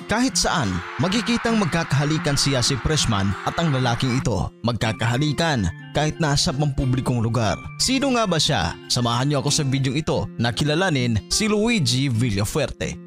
Kahit saan, magkikitang magkakahalikan si Yasi Pressman at ang lalaking ito. Magkakahalikan kahit nasa pampublikong lugar. Sino nga ba siya? Samahan niyo ako sa videong ito na kilalanin si Luigi Villafuerte.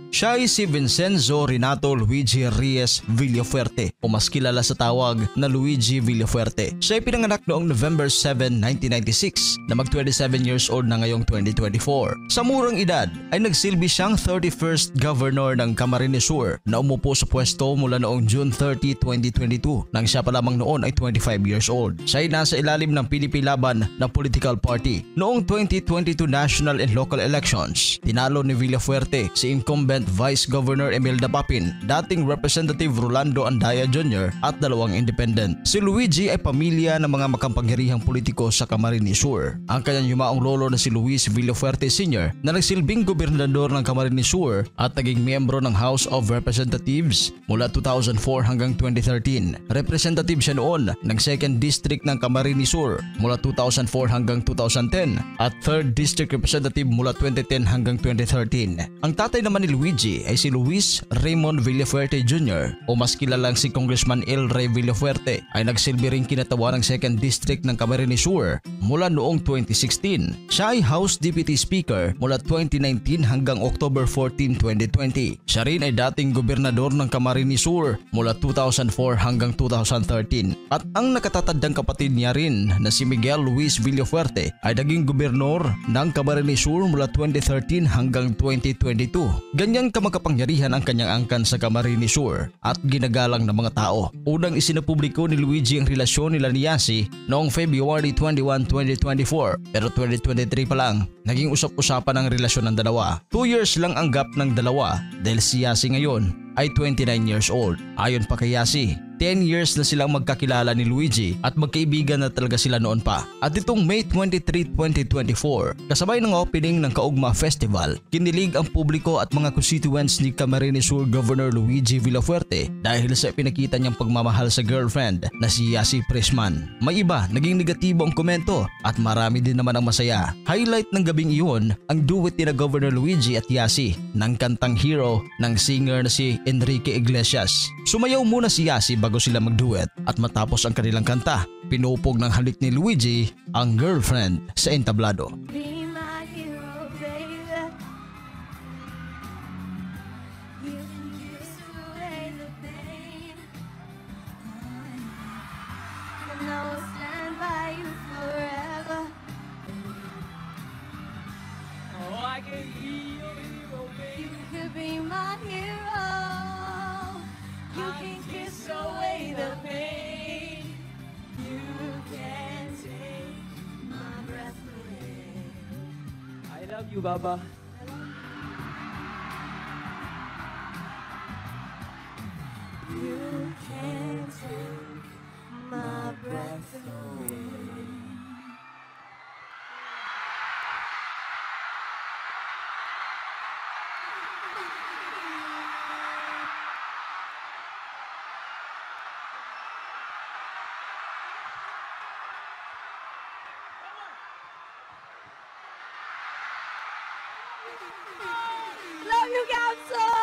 Siya ay si Vincenzo Renato Luigi Reyes Villafuerte o mas kilala sa tawag na Luigi Villafuerte. Siya ay pinanganak noong November 7, 1996 na mag 27 years old na ngayong 2024. Sa murang edad ay nagsilbi siyang 31st Governor ng Camarines Sur na umupo sa pwesto mula noong June 30, 2022 nang siya pa lamang noon ay 25 years old. Siya ay nasa ilalim ng PDP Laban na political party. Noong 2022 national and local elections, tinalo ni Villafuerte si incumbent Vice Governor Imelda Papin, dating Representative Rolando Andaya Jr. at dalawang independent. Si Luigi ay pamilya ng mga makapangyarihang politiko sa Camarines Sur. Ang kanyang yumaong lolo na si Luis Villafuerte Sr. na nagsilbing gobernador ng Camarines Sur at naging miyembro ng House of Representatives mula 2004 hanggang 2013. Representative siya noon ng 2nd District ng Camarines Sur mula 2004 hanggang 2010 at 3rd District Representative mula 2010 hanggang 2013. Ang tatay naman ni Luigi ay si Luis Raymond Villafuerte Jr. o mas kilalang si Congressman El Rey Villafuerte ay nagsilbi ring kinatawan ng 2nd District ng Camarines Sur mula noong 2016. Siya ay House Deputy Speaker mula 2019 hanggang October 14, 2020. Siya rin ay dating gobernador ng Camarines Sur mula 2004 hanggang 2013 at ang nakatatandang kapatid niya rin na si Miguel Luis Villafuerte ay naging gobernador ng Camarines Sur mula 2013 hanggang 2022. Ganyan kamakapangyarihan ang kanyang angkan sa Camarines Sur at ginagalang ng mga tao. Unang isinapubliko ni Luigi ang relasyon nila ni Yasi noong February 21, 2024 pero 2023 pa lang naging usap-usapan ang relasyon ng dalawa. 2 years lang ang gap ng dalawa dahil si Yasi ngayon ay 29 years old. Ayon pa kay Yasi, 10 years na silang magkakilala ni Luigi at magkaibigan na talaga sila noon pa. At itong May 23, 2024, kasabay ng opening ng Kaugma Festival, kinilig ang publiko at mga constituents ni Camarines Sur Governor Luigi Villafuerte dahil sa pinakita niyang pagmamahal sa girlfriend na si Yasi Pressman. May iba naging negatibo ang komento at marami din naman ang masaya. Highlight ng gabing iyon ang duet ni na Governor Luigi at Yasi ng kantang Hero ng singer na si Enrique Iglesias. Sumayaw muna si Yasi bago sila magduet at matapos ang kanilang kanta, pinupog ng halik ni Luigi ang girlfriend sa entablado. Be my hero, baby. You can kiss away the pain. And I will stand by you forever. Oh, I can be your hero, baby. You could be my hero. You can kiss away the pain. You can take my breath away. I love you, Baba. You can take my breath away. Love you, Council!